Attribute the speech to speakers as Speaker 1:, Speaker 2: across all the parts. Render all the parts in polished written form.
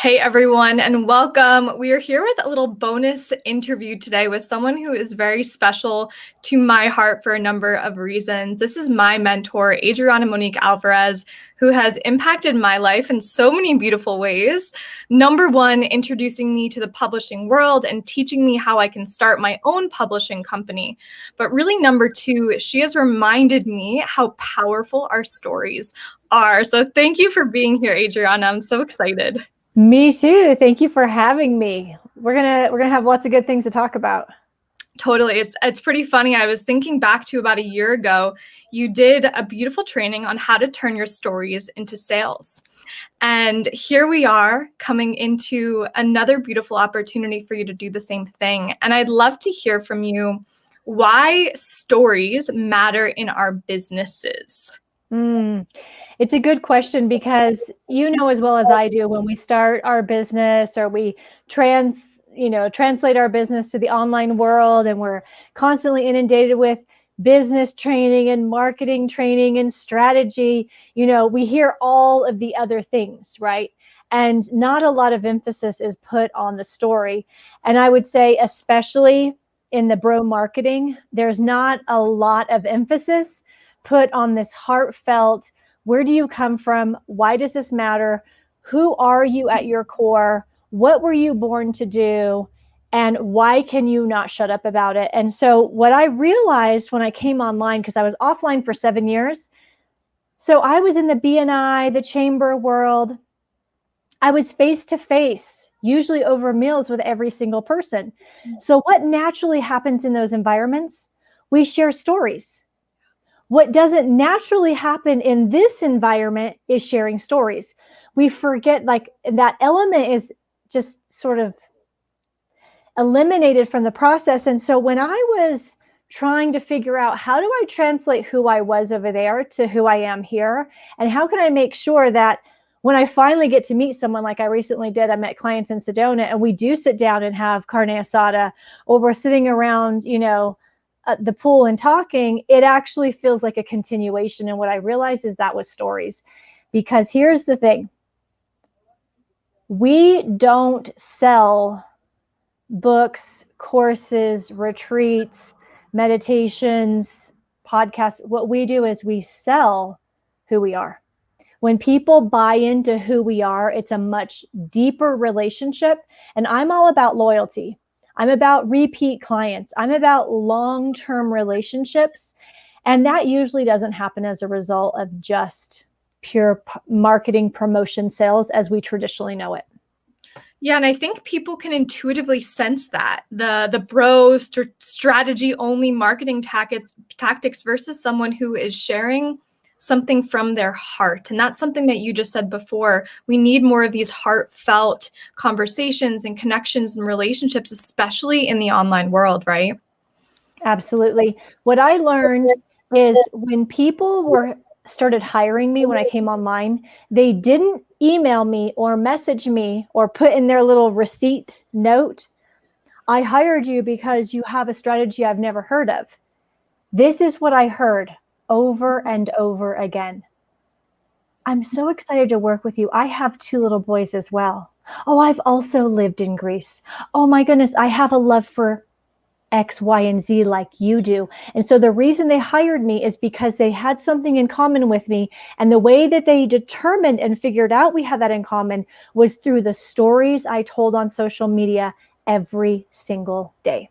Speaker 1: Hey everyone, and welcome. We are here with a little bonus interview today with someone who is very special to my heart for a number of reasons. This is my mentor, Adriana Monique Alvarez, who has impacted my life in so many beautiful ways. Number one, introducing me to the publishing world and teaching me how I can start my own publishing company. But really, number two, she has reminded me how powerful our stories are. So thank you for being here, Adriana. I'm so excited.
Speaker 2: Me too. Thank you for having me. We're gonna have lots of good things to talk about.
Speaker 1: Totally. It's pretty funny. I was thinking back to about a year ago, you did a beautiful training on how to turn your stories into sales. And here we are coming into another beautiful opportunity for you to do the same thing. And I'd love to hear from you why stories matter in our businesses.
Speaker 2: It's a good question because you know as well as I do, when we start our business or we translate our business to the online world, and we're constantly inundated with business training and marketing training and strategy, we hear all of the other things, right? And not a lot of emphasis is put on the story. And I would say, especially in the bro marketing, there's not a lot of emphasis put on this heartfelt, where do you come from? Why does this matter? Who are you at your core? What were you born to do? And why can you not shut up about it? And so what I realized when I came online, because I was offline for 7 years, so I was in the BNI, the chamber world. I was face to face, usually over meals with every single person. So what naturally happens in those environments? We share stories. What doesn't naturally happen in this environment is sharing stories. We forget, like, that element is just sort of eliminated from the process. And so when I was trying to figure out, how do I translate who I was over there to who I am here? And how can I make sure that when I finally get to meet someone, like I recently did, I met clients in Sedona, and we do sit down and have carne asada, or we're sitting around, the pool and talking, it actually feels like a continuation. And what I realized is that was stories. Because here's the thing. We don't sell books, courses, retreats, meditations, podcasts. What we do is we sell who we are. When people buy into who we are, it's a much deeper relationship. And I'm all about loyalty. I'm about repeat clients. I'm about long-term relationships. And that usually doesn't happen as a result of just pure marketing, promotion, sales as we traditionally know it.
Speaker 1: Yeah, and I think people can intuitively sense that the bro strategy only marketing tactics versus someone who is sharing something from their heart. And that's something that you just said before. We need more of these heartfelt conversations and connections and relationships, especially in the online world, right?
Speaker 2: Absolutely. What I learned is when people started hiring me when I came online, they didn't email me or message me or put in their little receipt note, I hired you because you have a strategy I've never heard of. This is what I heard over and over again. I'm so excited to work with you. I have 2 little boys as well. Oh, I've also lived in Greece. Oh my goodness, I have a love for X, Y, and Z like you do. And so the reason they hired me is because they had something in common with me. And the way that they determined and figured out we had that in common was through the stories I told on social media every single day.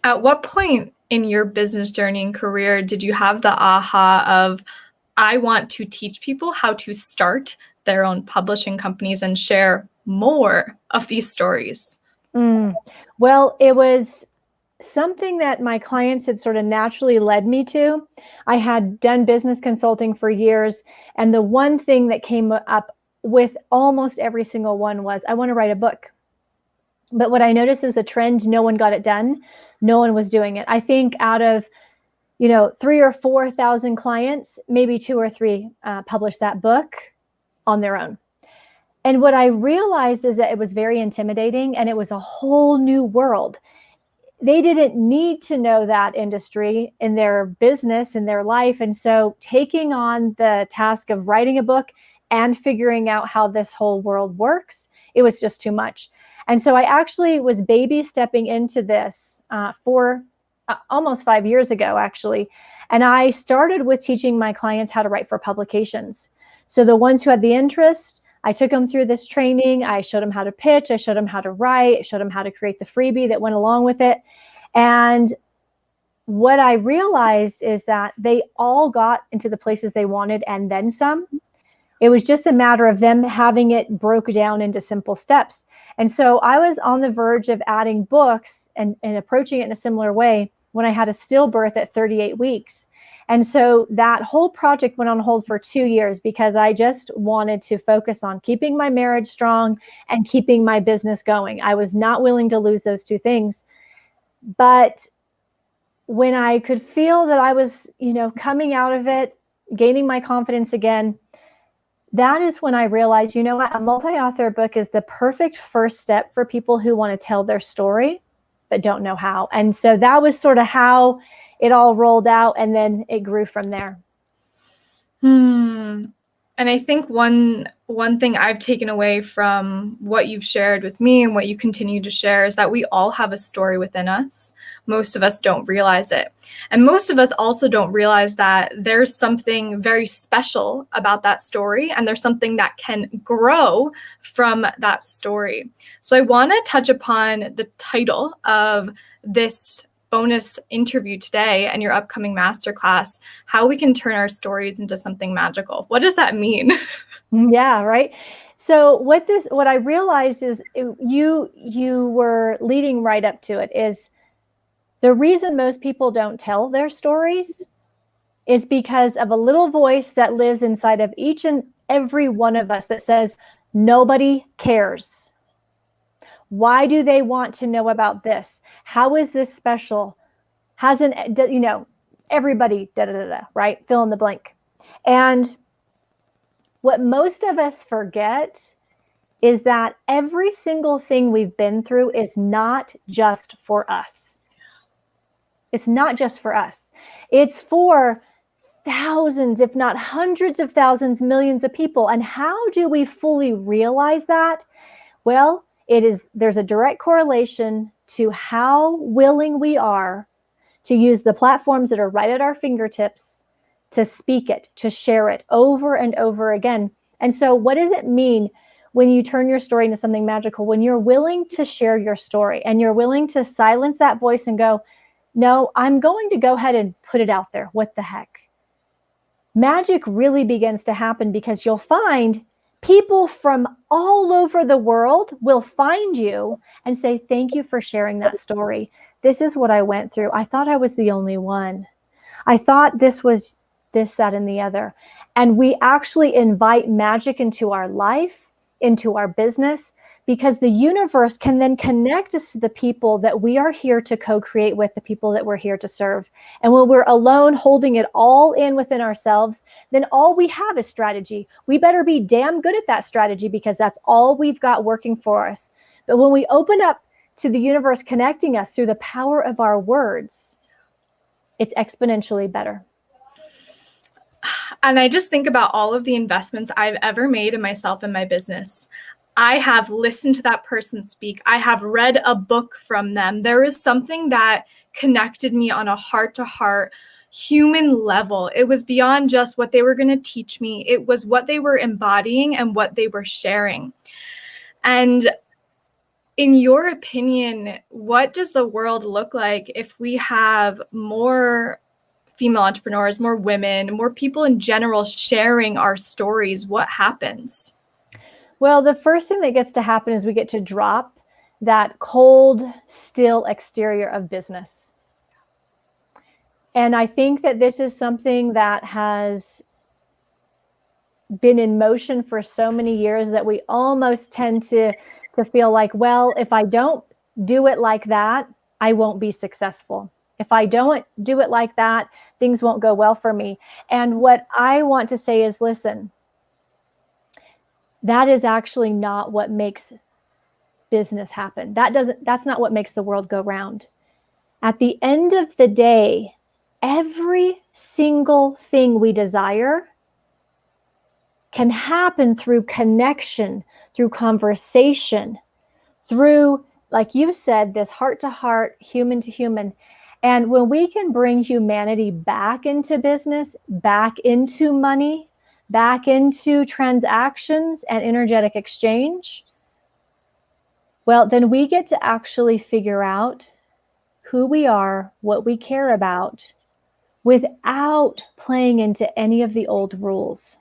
Speaker 1: At what point in your business journey and career did you have the aha of, I want to teach people how to start their own publishing companies and share more of these stories?
Speaker 2: Well, it was something that my clients had sort of naturally led me to. I had done business consulting for years, and the one thing that came up with almost every single one was, I want to write a book. But what I noticed is a trend, no one got it done. No one was doing it. I think out of 3,000 or 4,000 clients, maybe 2 or 3 published that book on their own. And what I realized is that it was very intimidating, and it was a whole new world. They didn't need to know that industry in their business, in their life. And so taking on the task of writing a book and figuring out how this whole world works, it was just too much. And so I actually was baby stepping into this for almost 5 years ago, actually. And I started with teaching my clients how to write for publications. So the ones who had the interest, I took them through this training. I showed them how to pitch. I showed them how to write. I showed them how to create the freebie that went along with it. And what I realized is that they all got into the places they wanted and then some. It was just a matter of them having it broke down into simple steps. And so I was on the verge of adding books and approaching it in a similar way when I had a stillbirth at 38 weeks. And so that whole project went on hold for 2 years because I just wanted to focus on keeping my marriage strong and keeping my business going. I was not willing to lose those two things. But when I could feel that I was, coming out of it, gaining my confidence again, that is when I realized, what, a multi-author book is the perfect first step for people who want to tell their story, but don't know how. And so that was sort of how it all rolled out, and then it grew from there.
Speaker 1: And I think one thing I've taken away from what you've shared with me and what you continue to share is that we all have a story within us. Most of us don't realize it. And most of us also don't realize that there's something very special about that story, and there's something that can grow from that story. So I want to touch upon the title of this bonus interview today and your upcoming masterclass, how we can turn our stories into something magical. What does that mean?
Speaker 2: Yeah, right. So what I realized is you were leading right up to it, is the reason most people don't tell their stories is because of a little voice that lives inside of each and every one of us that says, nobody cares. Why do they want to know about this? How is this special? Hasn't, everybody, right? Fill in the blank. And what most of us forget is that every single thing we've been through is not just for us. It's not just for us. It's for thousands, if not hundreds of thousands, millions of people. And how do we fully realize that? Well, there's a direct correlation to how willing we are to use the platforms that are right at our fingertips to speak it, to share it over and over again. And so what does it mean when you turn your story into something magical? When you're willing to share your story and you're willing to silence that voice and go, no, I'm going to go ahead and put it out there. What the heck? Magic really begins to happen, because you'll find people from all over the world will find you and say, thank you for sharing that story. This is what I went through. I thought I was the only one. I thought this was this, that, and the other. And we actually invite magic into our life, into our business, because the universe can then connect us to the people that we are here to co-create with, the people that we're here to serve. And when we're alone holding it all in within ourselves, then all we have is strategy. We better be damn good at that strategy, because that's all we've got working for us. But when we open up to the universe connecting us through the power of our words, it's exponentially better.
Speaker 1: And I just think about all of the investments I've ever made in myself and my business. I have listened to that person speak. I have read a book from them. There is something that connected me on a heart-to-heart human level. It was beyond just what they were going to teach me. It was what they were embodying and what they were sharing. And in your opinion, what does the world look like if we have more female entrepreneurs, more women, more people in general sharing our stories? What happens?
Speaker 2: Well, the first thing that gets to happen is we get to drop that cold, still exterior of business. And I think that this is something that has been in motion for so many years that we almost tend to feel like, well, if I don't do it like that, I won't be successful. If I don't do it like that, things won't go well for me. And what I want to say is, listen, that is actually not what makes business happen. That's not what makes the world go round. At the end of the day, every single thing we desire can happen through connection, through conversation, through, like you said, this heart to heart, human to human. And when we can bring humanity back into business, back into money, back into transactions and energetic exchange, well, then we get to actually figure out who we are, what we care about, without playing into any of the old rules.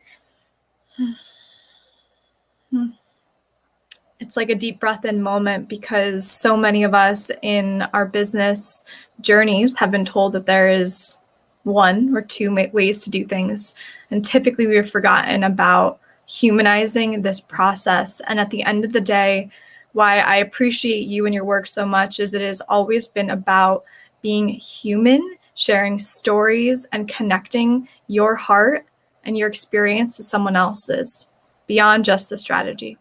Speaker 1: It's like a deep breath in moment, because so many of us in our business journeys have been told that there is one or two ways to do things. And typically we've forgotten about humanizing this process. And at the end of the day, why I appreciate you and your work so much is it has always been about being human, sharing stories, and connecting your heart and your experience to someone else's beyond just the strategy.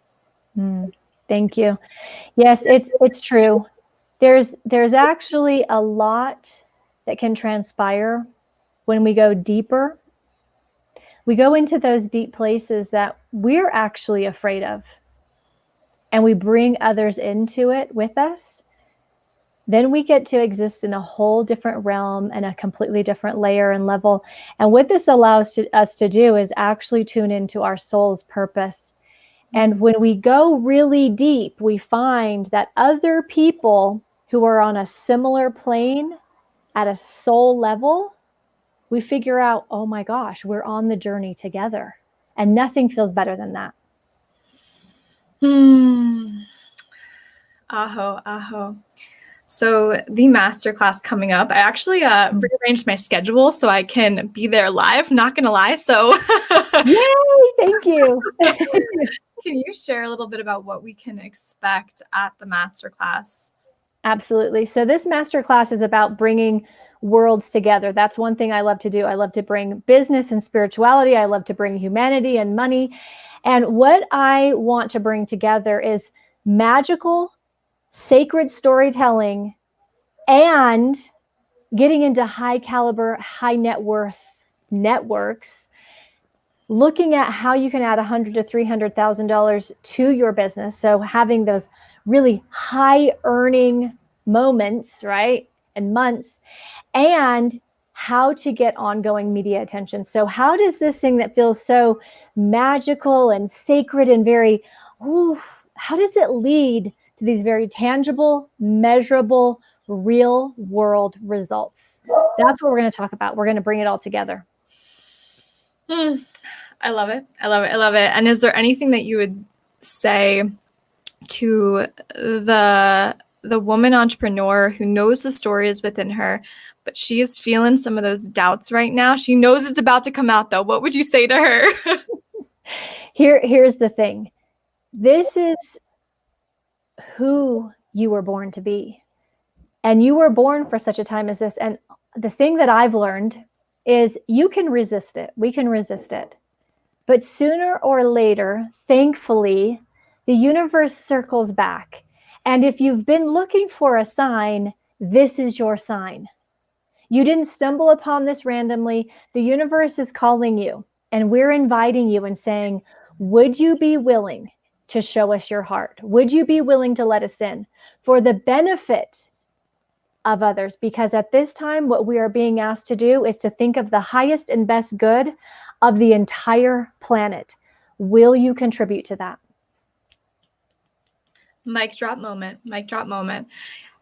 Speaker 2: Thank you. Yes, it's true. There's actually a lot that can transpire when we go deeper. We go into those deep places that we're actually afraid of, and we bring others into it with us. Then we get to exist in a whole different realm and a completely different layer and level. And what this allows us to do is actually tune into our soul's purpose. And when we go really deep, we find that other people who are on a similar plane at a soul level, we figure out, oh my gosh, we're on the journey together. And nothing feels better than that.
Speaker 1: Aho. So the masterclass coming up, I actually rearranged my schedule so I can be there live, not going to lie. So
Speaker 2: yay, thank you.
Speaker 1: Can you share a little bit about what we can expect at the masterclass?
Speaker 2: Absolutely. So this masterclass is about bringing worlds together. That's one thing I love to do. I love to bring business and spirituality. I love to bring humanity and money. And what I want to bring together is magical, sacred storytelling and getting into high caliber, high net worth networks, looking at how you can add $100,000 to $300,000 to your business. So having those really high earning moments, right? And months, and how to get ongoing media attention. So how does this thing that feels so magical and sacred and very, how does it lead to these very tangible, measurable, real world results? That's what we're going to talk about. We're going to bring it all together.
Speaker 1: I love it. And is there anything that you would say to the woman entrepreneur who knows the story is within her, but she is feeling some of those doubts right now? She knows it's about to come out though. What would you say to her?
Speaker 2: Here's the thing. This is who you were born to be. And you were born for such a time as this. And the thing that I've learned is you can resist it. We can resist it. But sooner or later, thankfully, the universe circles back. And if you've been looking for a sign, this is your sign. You didn't stumble upon this randomly. The universe is calling you, and we're inviting you and saying, would you be willing to show us your heart? Would you be willing to let us in for the benefit of others? Because at this time, what we are being asked to do is to think of the highest and best good of the entire planet. Will you contribute to that?
Speaker 1: Mic drop moment.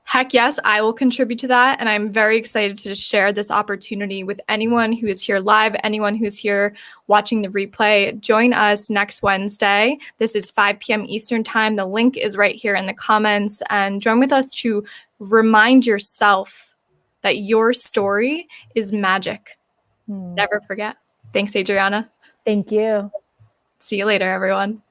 Speaker 1: Heck yes, I will contribute to that. And I'm very excited to share this opportunity with anyone who is here live, anyone who's here watching the replay. Join us next Wednesday. This is 5 p.m. Eastern time. The link is right here in the comments. And join with us to remind yourself that your story is magic. Never forget. Thanks, Adriana.
Speaker 2: Thank you.
Speaker 1: See you later, everyone.